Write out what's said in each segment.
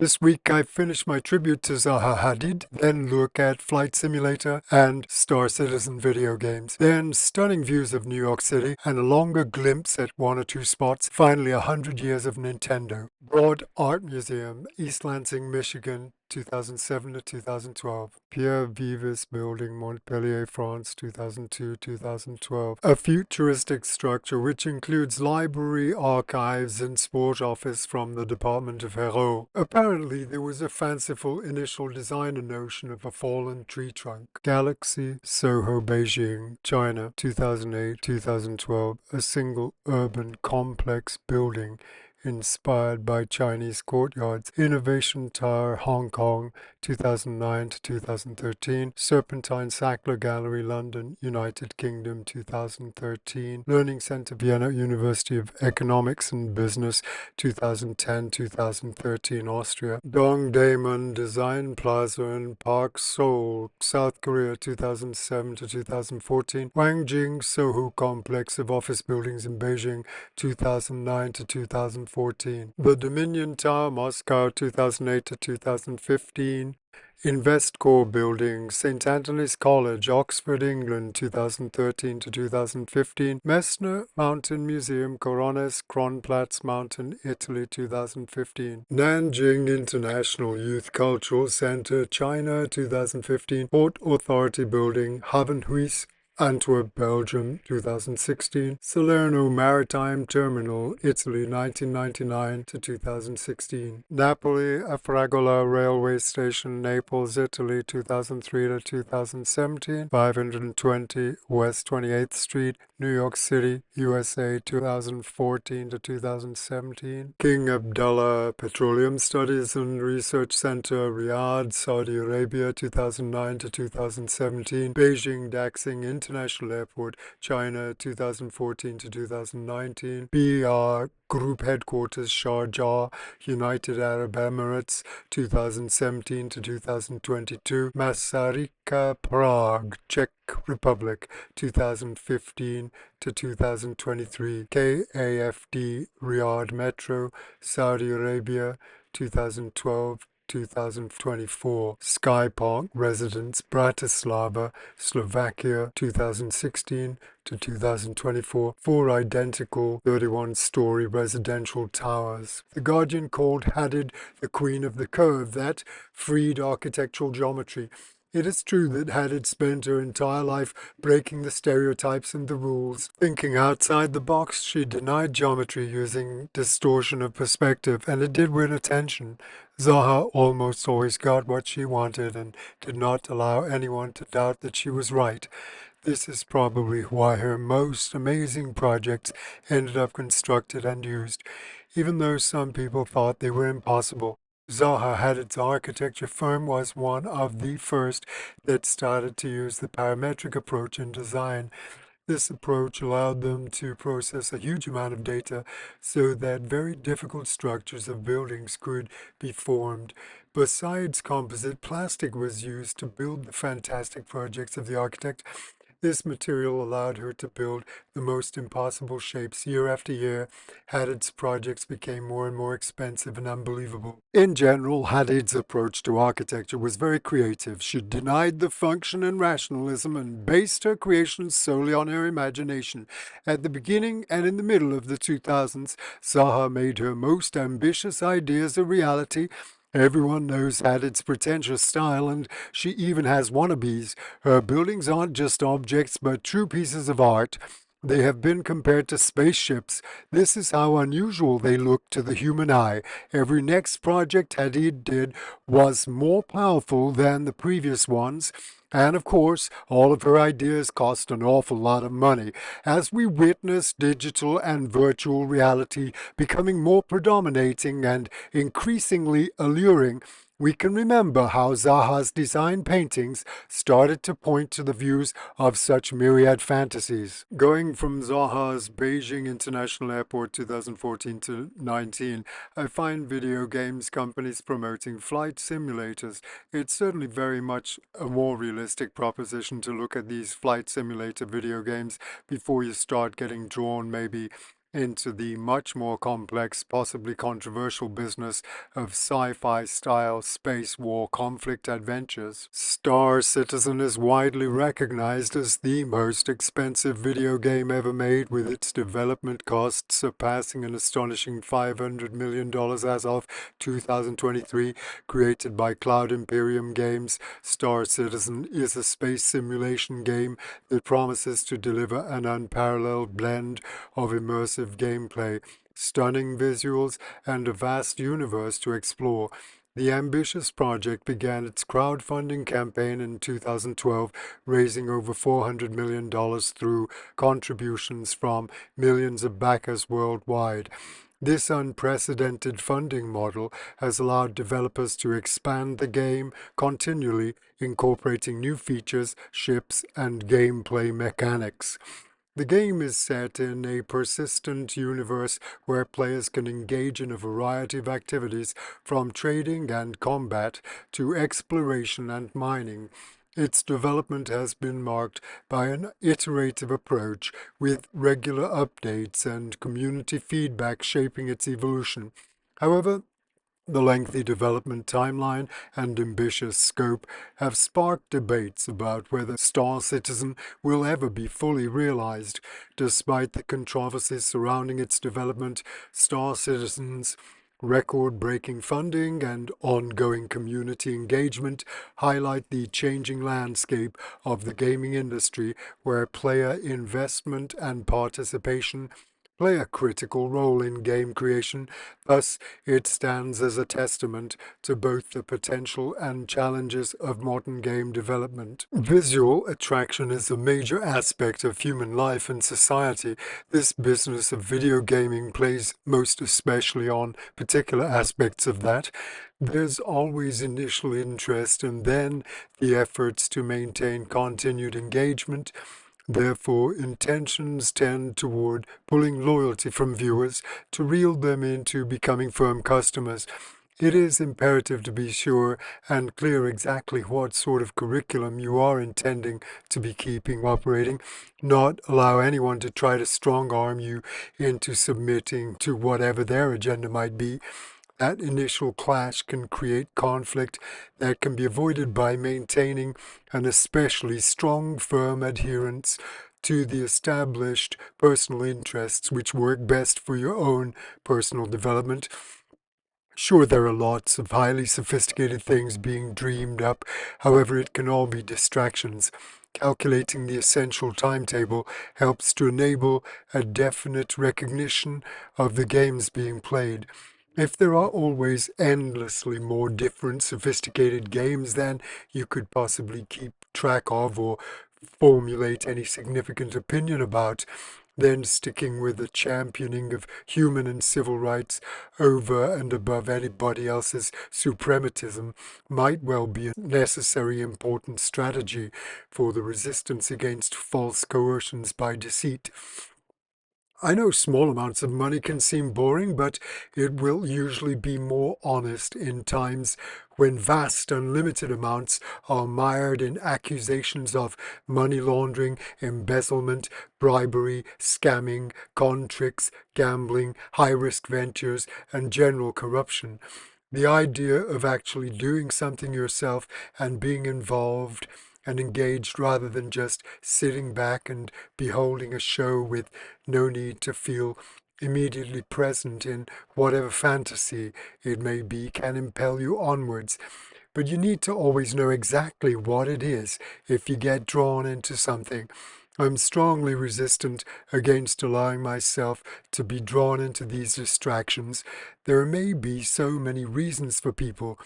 This week I finished my tribute to Zaha Hadid, then look at Flight Simulator and Star Citizen video games, then stunning views of New York City and a longer glimpse at one or two spots, finally 100 years of Nintendo. Broad Art Museum, East Lansing, Michigan, 2007 to 2012. Pierre Vives Building, Montpellier, France, 2002-2012. A futuristic structure which includes library, archives, and sport office from the Department of Hérault. Apparently, there was a fanciful initial designer notion of a fallen tree trunk. Galaxy, Soho, Beijing, China, 2008-2012. A single urban complex building inspired by Chinese courtyards. Innovation Tower, Hong Kong, 2009 to 2013. Serpentine Sackler Gallery, London, United Kingdom, 2013. Learning Center, Vienna University of Economics and Business, 2010-2013, Austria. Dongdaemun Design Plaza in Park, Seoul, South Korea, 2007 to 2014. Wangjing Soho Complex of office buildings in Beijing, 2009 to 2014. The Dominion Tower, Moscow, 2008 to 2015. Investcorp Building, St. Anthony's College, Oxford, England, 2013 to 2015. Messner Mountain Museum, Corones Kronplatz Mountain, Italy, 2015. Nanjing International Youth Cultural Center, China, 2015. Port Authority Building, Havenhuis, Antwerp, Belgium, 2016. Salerno Maritime Terminal, Italy, 1999 to 2016. Napoli Afragola Railway Station, Naples, Italy, 2003 to 2017. 520 West 28th Street, New York City, USA, 2014 to 2017. King Abdullah Petroleum Studies and Research Center, Riyadh, Saudi Arabia, 2009 to 2017. Beijing Daxing International Airport, China, 2014 to 2019. BR Group Headquarters, Sharjah, United Arab Emirates, 2017 to 2022. Masaryka, Prague, Czech Republic, 2015 to 2023. KAFD Riyadh Metro, Saudi Arabia, 2012 2024. Sky Park Residence, Bratislava, Slovakia, 2016 to 2024. 4 identical 31-story residential towers. The Guardian called Hadid the Queen of the Curve, that freed architectural geometry. It is true that Hadid spent her entire life breaking the stereotypes and the rules. Thinking outside the box, she denied geometry using distortion of perspective, and it did win attention. Zaha almost always got what she wanted and did not allow anyone to doubt that she was right. This is probably why her most amazing projects ended up constructed and used, even though some people thought they were impossible. Zaha Hadid's architecture firm was one of the first that started to use the parametric approach in design. This approach allowed them to process a huge amount of data so that very difficult structures of buildings could be formed. Besides composite, plastic was used to build the fantastic projects of the architect. This material allowed her to build the most impossible shapes year after year. Hadid's projects became more and more expensive and unbelievable. In general, Hadid's approach to architecture was very creative. She denied the function and rationalism and based her creations solely on her imagination. At the beginning and in the middle of the 2000s, Zaha made her most ambitious ideas a reality. Everyone knows Hadid's pretentious style, and she even has wannabes. Her buildings aren't just objects, but true pieces of art. They have been compared to spaceships. This is how unusual they look to the human eye. Every next project Hadid did was more powerful than the previous ones. And of course, all of her ideas cost an awful lot of money. As we witness digital and virtual reality becoming more predominating and increasingly alluring, we can remember how Zaha's design paintings started to point to the views of such myriad fantasies. Going from Zaha's Beijing International Airport 2014 to 19, I find video games companies promoting flight simulators. It's certainly very much a more realistic proposition to look at these flight simulator video games before you start getting drawn maybe into the much more complex, possibly controversial business of sci-fi style space war conflict adventures. Star Citizen is widely recognized as the most expensive video game ever made, with its development costs surpassing an astonishing $500 million as of 2023. Created by Cloud Imperium Games, Star Citizen is a space simulation game that promises to deliver an unparalleled blend of immersive gameplay, stunning visuals, and a vast universe to explore. The ambitious project began its crowdfunding campaign in 2012, raising over $400 million through contributions from millions of backers worldwide. This unprecedented funding model has allowed developers to expand the game continually, incorporating new features, ships, and gameplay mechanics. The game is set in a persistent universe where players can engage in a variety of activities, from trading and combat to exploration and mining. Its development has been marked by an iterative approach, with regular updates and community feedback shaping its evolution. However, the lengthy development timeline and ambitious scope have sparked debates about whether Star Citizen will ever be fully realized. Despite the controversies surrounding its development, Star Citizen's record-breaking funding and ongoing community engagement highlight the changing landscape of the gaming industry, where player investment and participation play a critical role in game creation. Thus, it stands as a testament to both the potential and challenges of modern game development. Visual attraction is a major aspect of human life and society. This business of video gaming plays most especially on particular aspects of that. There's always initial interest and then the efforts to maintain continued engagement. Therefore, intentions tend toward pulling loyalty from viewers to reel them into becoming firm customers. It is imperative to be sure and clear exactly what sort of curriculum you are intending to be keeping operating, not allow anyone to try to strong arm you into submitting to whatever their agenda might be. That initial clash can create conflict that can be avoided by maintaining an especially strong, firm adherence to the established personal interests which work best for your own personal development. Sure, there are lots of highly sophisticated things being dreamed up. However, it can all be distractions. Calculating the essential timetable helps to enable a definite recognition of the games being played. If there are always endlessly more different sophisticated games than you could possibly keep track of or formulate any significant opinion about, then sticking with the championing of human and civil rights over and above anybody else's suprematism might well be a necessary important strategy for the resistance against false coercions by deceit. I know small amounts of money can seem boring, but it will usually be more honest in times when vast unlimited amounts are mired in accusations of money laundering, embezzlement, bribery, scamming, con tricks, gambling, high-risk ventures, and general corruption. The idea of actually doing something yourself and being involved and engaged rather than just sitting back and beholding a show with no need to feel immediately present in whatever fantasy it may be can impel you onwards. But you need to always know exactly what it is if you get drawn into something. I'm strongly resistant against allowing myself to be drawn into these distractions. There may be so many reasons for people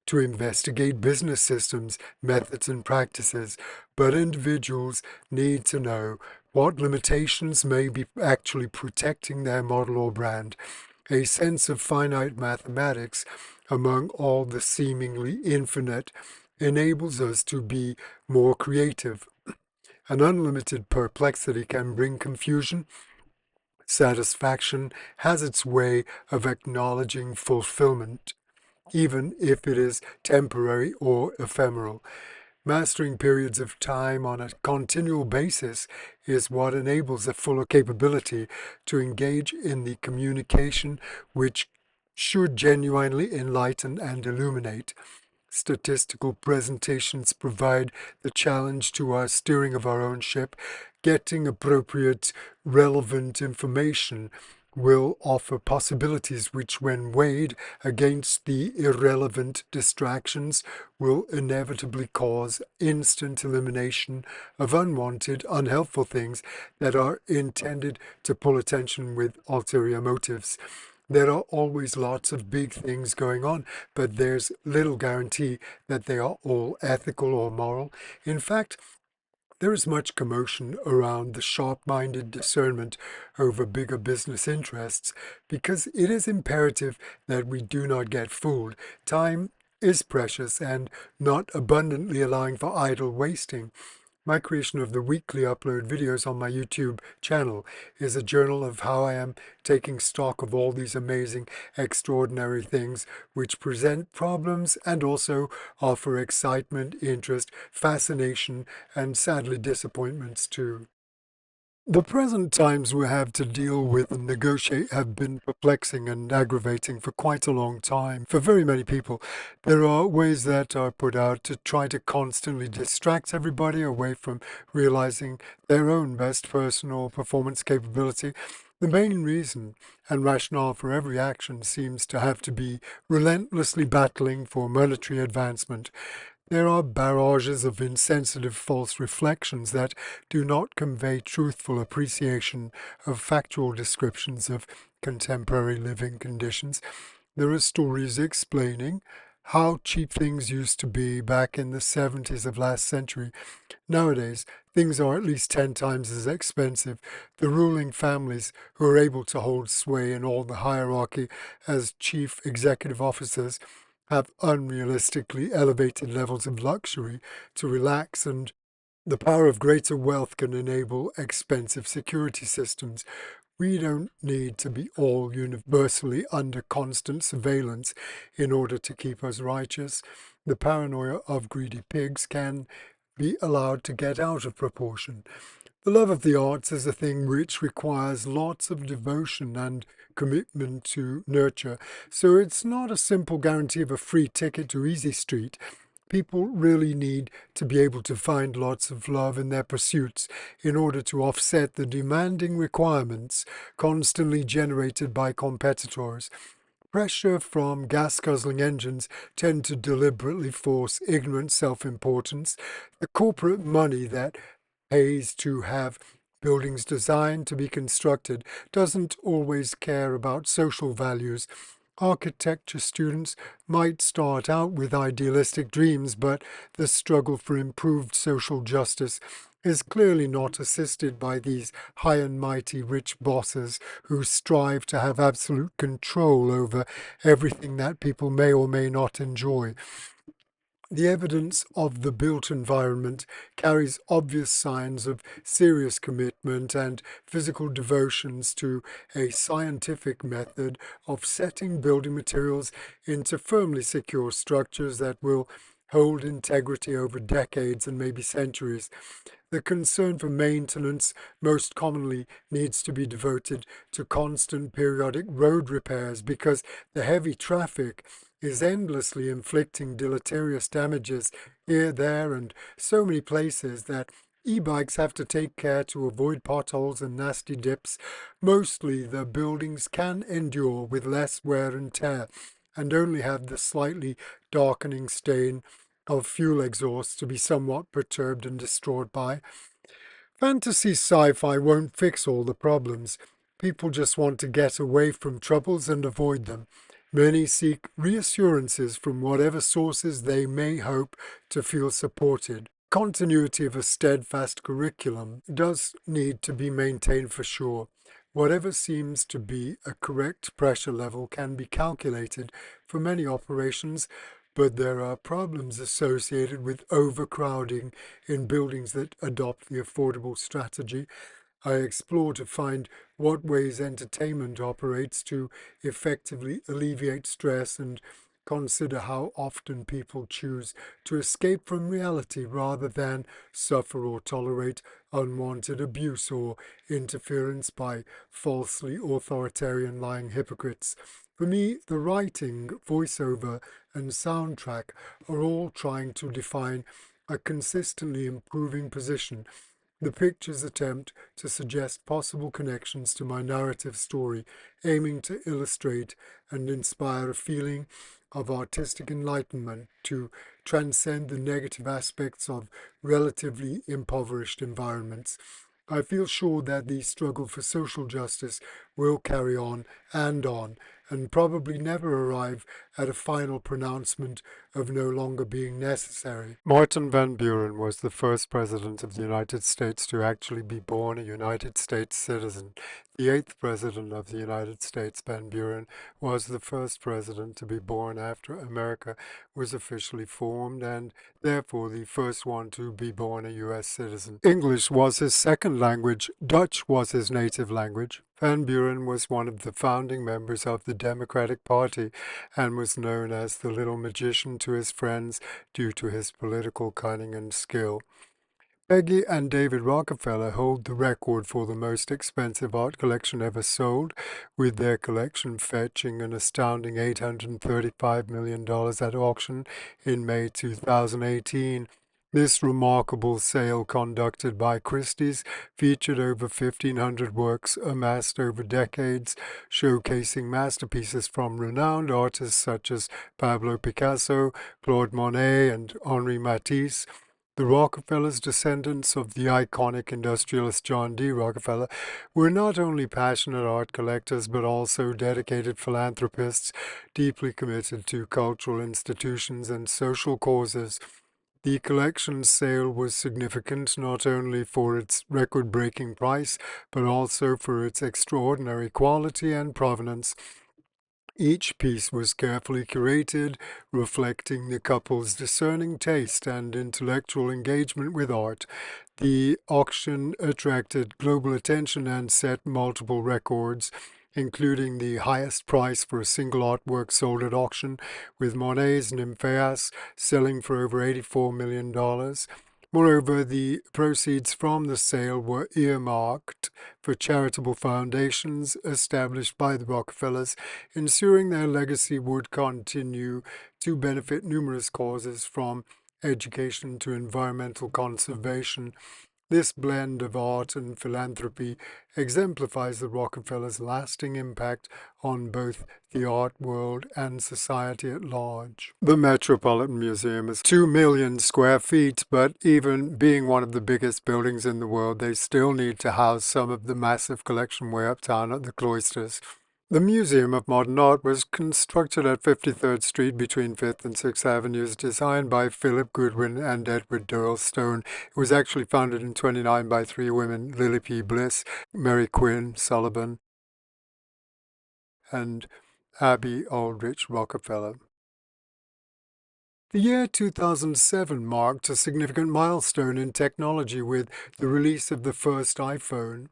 to investigate business systems, methods, and practices, but individuals need to know what limitations may be actually protecting their model or brand. A sense of finite mathematics among all the seemingly infinite enables us to be more creative. An unlimited perplexity can bring confusion. Satisfaction has its way of acknowledging fulfillment, even if it is temporary or ephemeral. Mastering periods of time on a continual basis is what enables a fuller capability to engage in the communication which should genuinely enlighten and illuminate. Statistical presentations provide the challenge to our steering of our own ship. Getting appropriate, relevant information will offer possibilities which, when weighed against the irrelevant distractions, will inevitably cause instant elimination of unwanted, unhelpful things that are intended to pull attention with ulterior motives. There are always lots of big things going on, but there's little guarantee that they are all ethical or moral. In fact, there is much commotion around the sharp-minded discernment over bigger business interests because it is imperative that we do not get fooled. Time is precious and not abundantly allowing for idle wasting. My creation of the weekly upload videos on my YouTube channel is a journal of how I am taking stock of all these amazing, extraordinary things which present problems and also offer excitement, interest, fascination, and sadly disappointments too. The present times we have to deal with and negotiate have been perplexing and aggravating for quite a long time. For very many people, there are ways that are put out to try to constantly distract everybody away from realizing their own best personal performance capability. The main reason and rationale for every action seems to have to be relentlessly battling for monetary advancement. There are barrages of insensitive false reflections that do not convey truthful appreciation of factual descriptions of contemporary living conditions. There are stories explaining how cheap things used to be back in the 70s of last century. Nowadays, things are at least 10 times as expensive. The ruling families who are able to hold sway in all the hierarchy as chief executive officers have unrealistically elevated levels of luxury to relax, and the power of greater wealth can enable expensive security systems. We don't need to be all universally under constant surveillance in order to keep us righteous. The paranoia of greedy pigs can be allowed to get out of proportion. The love of the arts is a thing which requires lots of devotion and commitment to nurture, so it's not a simple guarantee of a free ticket to Easy Street. People really need to be able to find lots of love in their pursuits in order to offset the demanding requirements constantly generated by competitors. Pressure from gas-guzzling engines tend to deliberately force ignorant self-importance. The corporate money that pays to have buildings designed to be constructed doesn't always care about social values. Architecture students might start out with idealistic dreams, but the struggle for improved social justice is clearly not assisted by these high and mighty rich bosses who strive to have absolute control over everything that people may or may not enjoy. The evidence of the built environment carries obvious signs of serious commitment and physical devotions to a scientific method of setting building materials into firmly secure structures that will hold integrity over decades and maybe centuries. The concern for maintenance most commonly needs to be devoted to constant periodic road repairs because the heavy traffic is endlessly inflicting deleterious damages here, there, and so many places that e-bikes have to take care to avoid potholes and nasty dips. Mostly the buildings can endure with less wear and tear and only have the slightly darkening stain of fuel exhaust to be somewhat perturbed and distraught by. Fantasy sci-fi won't fix all the problems. People just want to get away from troubles and avoid them. Many seek reassurances from whatever sources they may hope to feel supported. Continuity of a steadfast curriculum does need to be maintained for sure. Whatever seems to be a correct pressure level can be calculated for many operations, but there are problems associated with overcrowding in buildings that adopt the affordable strategy. I explore to find what ways entertainment operates to effectively alleviate stress and consider how often people choose to escape from reality rather than suffer or tolerate unwanted abuse or interference by falsely authoritarian lying hypocrites. For me, the writing, voiceover, and soundtrack are all trying to define a consistently improving position. The pictures attempt to suggest possible connections to my narrative story, aiming to illustrate and inspire a feeling of artistic enlightenment to transcend the negative aspects of relatively impoverished environments. I feel sure that the struggle for social justice will carry on, and probably never arrive at a final pronouncement of no longer being necessary. Martin Van Buren was the first president of the United States to actually be born a United States citizen. The eighth president of the United States, Van Buren, was the first president to be born after America was officially formed and therefore the first one to be born a U.S. citizen. English was his second language. Dutch was his native language. Van Buren was one of the founding members of the Democratic Party and was known as the Little Magician to his friends due to his political cunning and skill. Peggy and David Rockefeller hold the record for the most expensive art collection ever sold, with their collection fetching an astounding $835 million at auction in May 2018. This remarkable sale, conducted by Christie's, featured over 1,500 works amassed over decades, showcasing masterpieces from renowned artists such as Pablo Picasso, Claude Monet, and Henri Matisse. The Rockefellers, descendants of the iconic industrialist John D. Rockefeller, were not only passionate art collectors but also dedicated philanthropists, deeply committed to cultural institutions and social causes. The collection sale was significant not only for its record-breaking price, but also for its extraordinary quality and provenance. Each piece was carefully curated, reflecting the couple's discerning taste and intellectual engagement with art. The auction attracted global attention and set multiple records, including the highest price for a single artwork sold at auction, with Monet's Nymphaeus selling for over $84 million. Moreover, the proceeds from the sale were earmarked for charitable foundations established by the Rockefellers, ensuring their legacy would continue to benefit numerous causes from education to environmental conservation. This blend of art and philanthropy exemplifies the Rockefellers' lasting impact on both the art world and society at large. The Metropolitan Museum is 2 million square feet, but even being one of the biggest buildings in the world, they still need to house some of the massive collection way uptown at the Cloisters. The Museum of Modern Art was constructed at 53rd Street between 5th and 6th Avenues, designed by Philip Goodwin and Edward Durrell Stone. It was actually founded in 29 by three women, Lily P. Bliss, Mary Quinn Sullivan, and Abby Aldrich Rockefeller. The year 2007 marked a significant milestone in technology with the release of the first iPhone.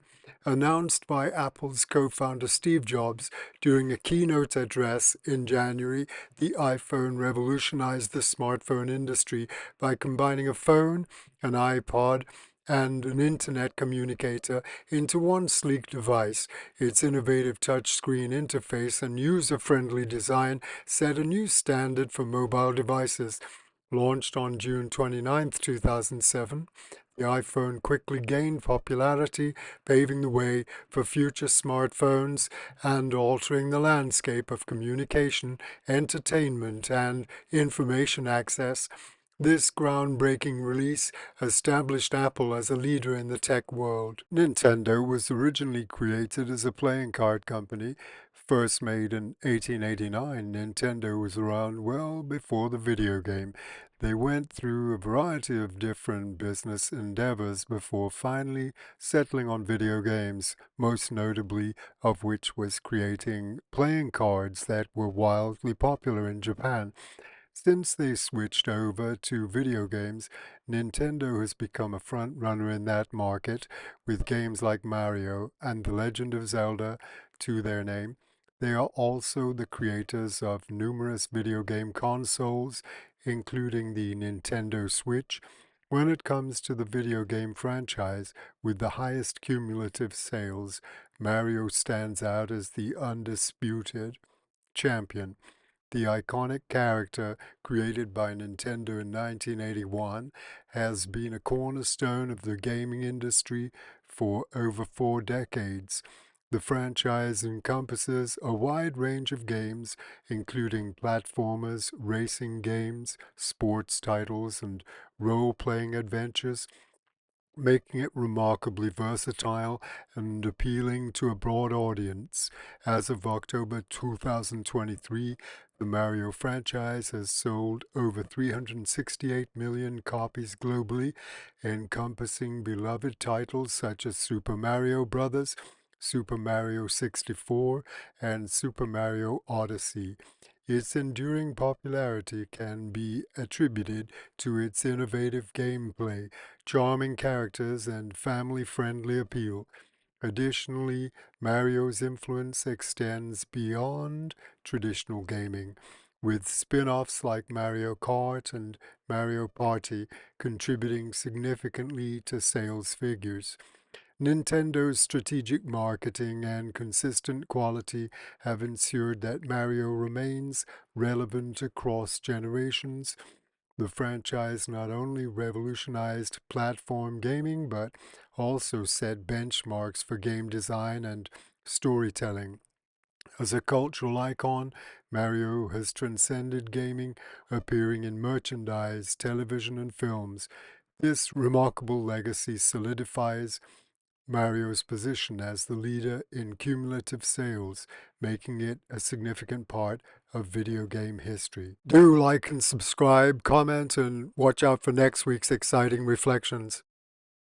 Announced by Apple's co-founder Steve Jobs during a keynote address in January, the iPhone revolutionized the smartphone industry by combining a phone, an iPod, and an internet communicator into one sleek device. Its innovative touchscreen interface and user-friendly design set a new standard for mobile devices. Launched on June 29, 2007, the iPhone quickly gained popularity, paving the way for future smartphones and altering the landscape of communication, entertainment, and information access. This groundbreaking release established Apple as a leader in the tech world. Nintendo was originally created as a playing card company. First made in 1889, Nintendo was around well before the video game. They went through a variety of different business endeavors before finally settling on video games, most notably of which was creating playing cards that were wildly popular in Japan. Since they switched over to video games, Nintendo has become a front-runner in that market with games like Mario and The Legend of Zelda to their name. They are also the creators of numerous video game consoles, including the Nintendo Switch. When it comes to the video game franchise with the highest cumulative sales, Mario stands out as the undisputed champion. The iconic character, created by Nintendo in 1981, has been a cornerstone of the gaming industry for over 4 decades. The franchise encompasses a wide range of games, including platformers, racing games, sports titles, and role-playing adventures, making it remarkably versatile and appealing to a broad audience. As of October 2023, the Mario franchise has sold over 368 million copies globally, encompassing beloved titles such as Super Mario Bros., Super Mario 64, and Super Mario Odyssey. Its enduring popularity can be attributed to its innovative gameplay, charming characters, and family-friendly appeal. Additionally, Mario's influence extends beyond traditional gaming, with spin-offs like Mario Kart and Mario Party contributing significantly to sales figures. Nintendo's strategic marketing and consistent quality have ensured that Mario remains relevant across generations. The franchise not only revolutionized platform gaming, but also set benchmarks for game design and storytelling. As a cultural icon, Mario has transcended gaming, appearing in merchandise, television, and films. This remarkable legacy solidifies Mario's position as the leader in cumulative sales, making it a significant part of video game history. Do like and subscribe, comment, and watch out for next week's exciting reflections.